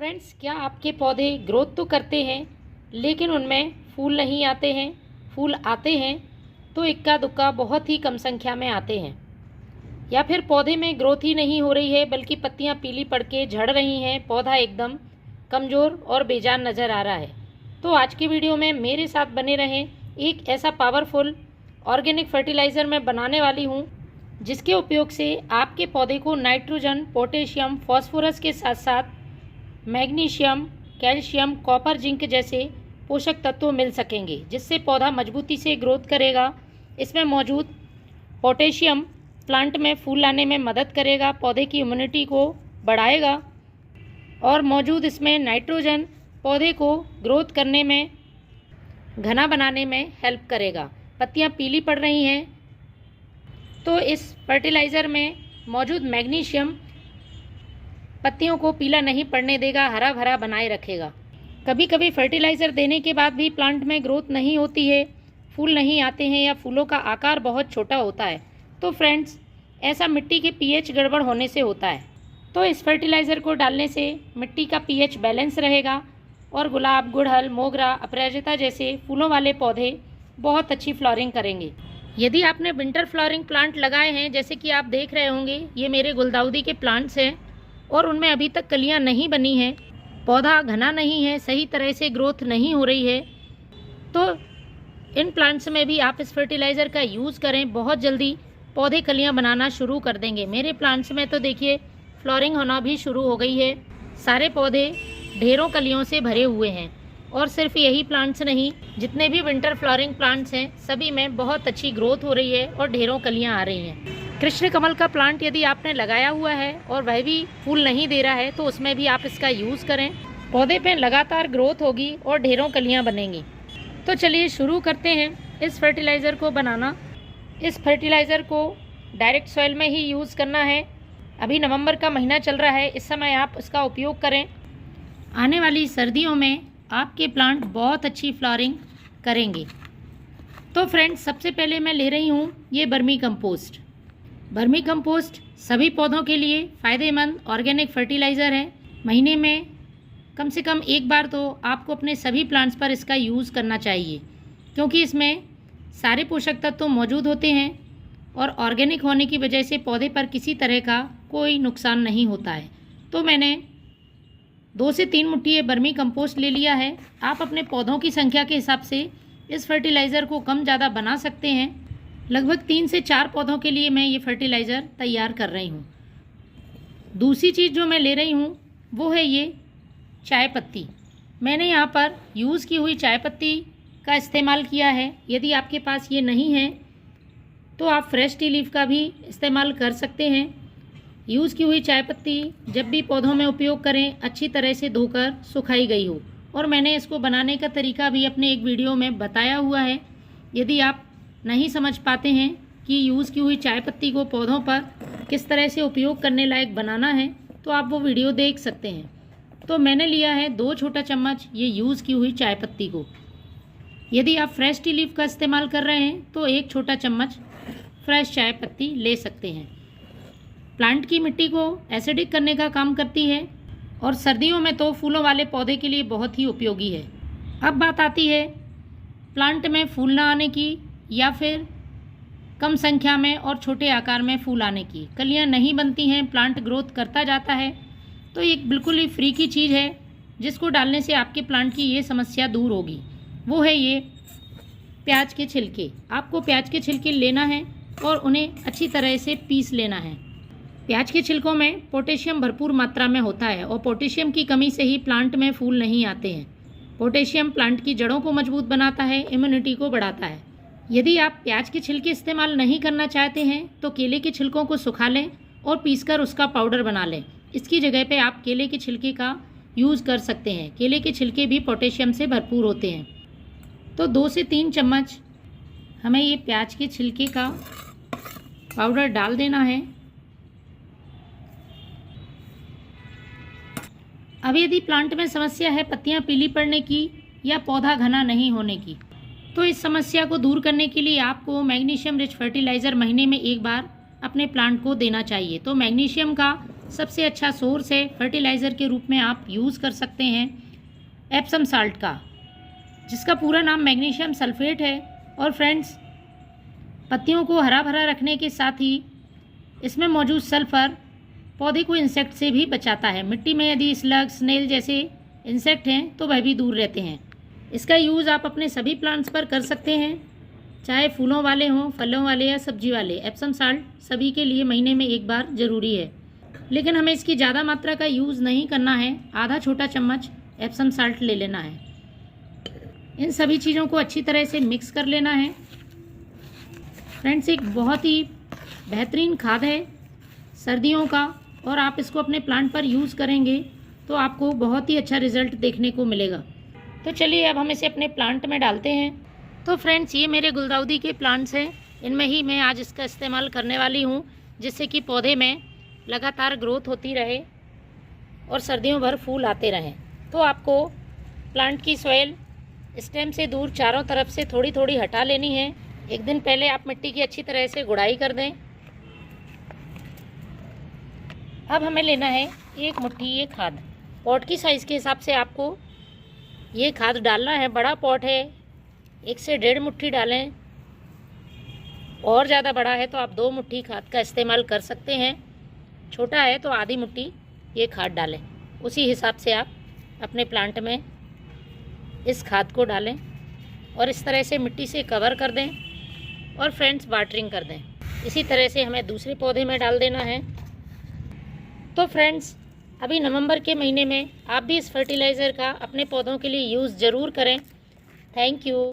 Friends, क्या आपके पौधे ग्रोथ तो करते हैं लेकिन उनमें फूल नहीं आते हैं? फूल आते हैं तो इक्का दुक्का बहुत ही कम संख्या में आते हैं, या फिर पौधे में ग्रोथ ही नहीं हो रही है बल्कि पत्तियां पीली पड़ के झड़ रही हैं, पौधा एकदम कमज़ोर और बेजान नज़र आ रहा है। तो आज की वीडियो में मेरे साथ बने रहें। एक ऐसा पावरफुल ऑर्गेनिक फर्टिलाइज़र मैं बनाने वाली हूँ जिसके उपयोग से आपके पौधे को नाइट्रोजन, पोटेशियम, फॉस्फोरस के साथ साथ मैग्नीशियम, कैल्शियम, कॉपर, जिंक जैसे पोषक तत्व मिल सकेंगे, जिससे पौधा मजबूती से ग्रोथ करेगा। इसमें मौजूद पोटेशियम प्लांट में फूल लाने में मदद करेगा, पौधे की इम्यूनिटी को बढ़ाएगा, और मौजूद इसमें नाइट्रोजन पौधे को ग्रोथ करने में, घना बनाने में हेल्प करेगा। पत्तियां पीली पड़ रही हैं तो इस फर्टिलाइज़र में मौजूद मैग्नीशियम पत्तियों को पीला नहीं पड़ने देगा, हरा भरा बनाए रखेगा। कभी कभी फर्टिलाइज़र देने के बाद भी प्लांट में ग्रोथ नहीं होती है, फूल नहीं आते हैं या फूलों का आकार बहुत छोटा होता है, तो फ्रेंड्स ऐसा मिट्टी के पीएच गड़बड़ होने से होता है। तो इस फर्टिलाइज़र को डालने से मिट्टी का पीएच बैलेंस रहेगा और गुलाब, गुड़हल, मोगरा, अपराजिता जैसे फूलों वाले पौधे बहुत अच्छी फ्लॉरिंग करेंगे। यदि आपने विंटर फ्लॉरिंग प्लांट लगाए हैं, जैसे कि आप देख रहे होंगे, ये मेरे गुलदाउदी के प्लांट्स हैं और उनमें अभी तक कलियां नहीं बनी हैं, पौधा घना नहीं है, सही तरह से ग्रोथ नहीं हो रही है, तो इन प्लांट्स में भी आप इस फर्टिलाइज़र का यूज़ करें। बहुत जल्दी पौधे कलियां बनाना शुरू कर देंगे। मेरे प्लांट्स में तो देखिए फ्लॉरिंग होना भी शुरू हो गई है, सारे पौधे ढेरों कलियों से भरे हुए हैं। और सिर्फ यही प्लांट्स नहीं, जितने भी विंटर फ्लॉरिंग प्लांट्स हैं सभी में बहुत अच्छी ग्रोथ हो रही है और ढेरों कलियां आ रही हैं। कृष्ण कमल का प्लांट यदि आपने लगाया हुआ है और वह भी फूल नहीं दे रहा है तो उसमें भी आप इसका यूज़ करें, पौधे पे लगातार ग्रोथ होगी और ढेरों कलियां बनेंगी। तो चलिए शुरू करते हैं इस फर्टिलाइज़र को बनाना। इस फर्टिलाइज़र को डायरेक्ट सॉइल में ही यूज़ करना है। अभी नवंबर का महीना चल रहा है, इस समय आप इसका उपयोग करें। आने वाली सर्दियों में आपके प्लांट बहुत अच्छी फ्लावरिंग करेंगे। तो फ्रेंड्स, सबसे पहले मैं ले रही हूँ ये बर्मी कंपोस्ट। बर्मी कंपोस्ट सभी पौधों के लिए फ़ायदेमंद ऑर्गेनिक फर्टिलाइज़र है। महीने में कम से कम एक बार तो आपको अपने सभी प्लांट्स पर इसका यूज़ करना चाहिए, क्योंकि इसमें सारे पोषक तत्व मौजूद होते हैं और ऑर्गेनिक होने की वजह से पौधे पर किसी तरह का कोई नुकसान नहीं होता है। तो मैंने 2 से 3 मुट्ठी ये बर्मी कंपोस्ट ले लिया है। आप अपने पौधों की संख्या के हिसाब से इस फर्टिलाइज़र को कम ज़्यादा बना सकते हैं। लगभग 3 से 4 पौधों के लिए मैं ये फर्टिलाइज़र तैयार कर रही हूँ। दूसरी चीज़ जो मैं ले रही हूँ वो है ये चाय पत्ती। मैंने यहाँ पर यूज़ की हुई चाय पत्ती का इस्तेमाल किया है। यदि आपके पास ये नहीं है तो आप फ्रेश टी लीफ का भी इस्तेमाल कर सकते हैं। यूज़ की हुई चाय पत्ती जब भी पौधों में उपयोग करें, अच्छी तरह से धोकर सुखाई गई हो, और मैंने इसको बनाने का तरीका भी अपने एक वीडियो में बताया हुआ है। यदि आप नहीं समझ पाते हैं कि यूज़ की हुई चाय पत्ती को पौधों पर किस तरह से उपयोग करने लायक बनाना है, तो आप वो वीडियो देख सकते हैं। तो मैंने लिया है 2 छोटा चम्मच ये यूज़ की हुई चाय पत्ती को। यदि आप फ्रेश टी लीफ का इस्तेमाल कर रहे हैं तो 1 छोटा चम्मच फ्रेश चाय पत्ती ले सकते हैं। प्लांट की मिट्टी को एसिडिक करने का काम करती है और सर्दियों में तो फूलों वाले पौधे के लिए बहुत ही उपयोगी है। अब बात आती है प्लांट में फूल ना आने की, या फिर कम संख्या में और छोटे आकार में फूल आने की। कलियां नहीं बनती हैं, प्लांट ग्रोथ करता जाता है, तो एक बिल्कुल ही फ्री की चीज़ है जिसको डालने से आपके प्लांट की ये समस्या दूर होगी। वो है ये प्याज के छिलके। आपको प्याज के छिलके लेना है और उन्हें अच्छी तरह से पीस लेना है। प्याज के छिलकों में पोटेशियम भरपूर मात्रा में होता है और पोटेशियम की कमी से ही प्लांट में फूल नहीं आते हैं। पोटेशियम प्लांट की जड़ों को मजबूत बनाता है, इम्यूनिटी को बढ़ाता है। यदि आप प्याज के छिलके इस्तेमाल नहीं करना चाहते हैं तो केले के छिलकों को सुखा लें और पीसकर उसका पाउडर बना लें। इसकी जगह पे आप केले के छिलके का यूज़ कर सकते हैं। केले के छिलके भी पोटेशियम से भरपूर होते हैं। तो 2 से 3 चम्मच हमें ये प्याज के छिलके का पाउडर डाल देना है। अब यदि प्लांट में समस्या है पत्तियां पीली पड़ने की या पौधा घना नहीं होने की, तो इस समस्या को दूर करने के लिए आपको मैग्नीशियम रिच फर्टिलाइज़र महीने में एक बार अपने प्लांट को देना चाहिए। तो मैग्नीशियम का सबसे अच्छा सोर्स है फर्टिलाइज़र के रूप में आप यूज़ कर सकते हैं एप्सम साल्ट का, जिसका पूरा नाम मैग्नीशियम सल्फेट है। और फ्रेंड्स, पत्तियों को हरा भरा रखने के साथ ही इसमें मौजूद सल्फ़र पौधे को इंसेक्ट से भी बचाता है। मिट्टी में यदि स्लग, स्नेल जैसे इंसेक्ट हैं तो वह भी दूर रहते हैं। इसका यूज़ आप अपने सभी प्लांट्स पर कर सकते हैं, चाहे फूलों वाले हों, फलों वाले या सब्जी वाले। एप्सम साल्ट सभी के लिए महीने में एक बार ज़रूरी है, लेकिन हमें इसकी ज़्यादा मात्रा का यूज़ नहीं करना है। आधा छोटा चम्मच एप्सम साल्ट ले लेना है। इन सभी चीज़ों को अच्छी तरह से मिक्स कर लेना है। फ्रेंड्स, एक बहुत ही बेहतरीन खाद है सर्दियों का, और आप इसको अपने प्लांट पर यूज़ करेंगे तो आपको बहुत ही अच्छा रिज़ल्ट देखने को मिलेगा। तो चलिए अब हम इसे अपने प्लांट में डालते हैं। तो फ्रेंड्स, ये मेरे गुलदाउदी के प्लांट्स हैं, इनमें ही मैं आज इसका इस्तेमाल करने वाली हूँ, जिससे कि पौधे में लगातार ग्रोथ होती रहे और सर्दियों भर फूल आते रहें। तो आपको प्लांट की सॉइल स्टेम से दूर चारों तरफ से थोड़ी थोड़ी हटा लेनी है। एक दिन पहले आप मिट्टी की अच्छी तरह से गुड़ाई कर दें। अब हमें लेना है 1 मुट्ठी ये खाद। पॉट की साइज़ के हिसाब से आपको ये खाद डालना है। बड़ा पॉट है 1 से 1.5 मुट्ठी डालें, और ज़्यादा बड़ा है तो आप 2 मुट्ठी खाद का इस्तेमाल कर सकते हैं। छोटा है तो आधी मुट्ठी ये खाद डालें। उसी हिसाब से आप अपने प्लांट में इस खाद को डालें और इस तरह से मिट्टी से कवर कर दें और फ्रेंड्स वाटरिंग कर दें। इसी तरह से हमें दूसरे पौधे में डाल देना है। तो फ्रेंड्स, अभी नवंबर के महीने में आप भी इस फर्टिलाइज़र का अपने पौधों के लिए यूज़ ज़रूर करें। Thank you.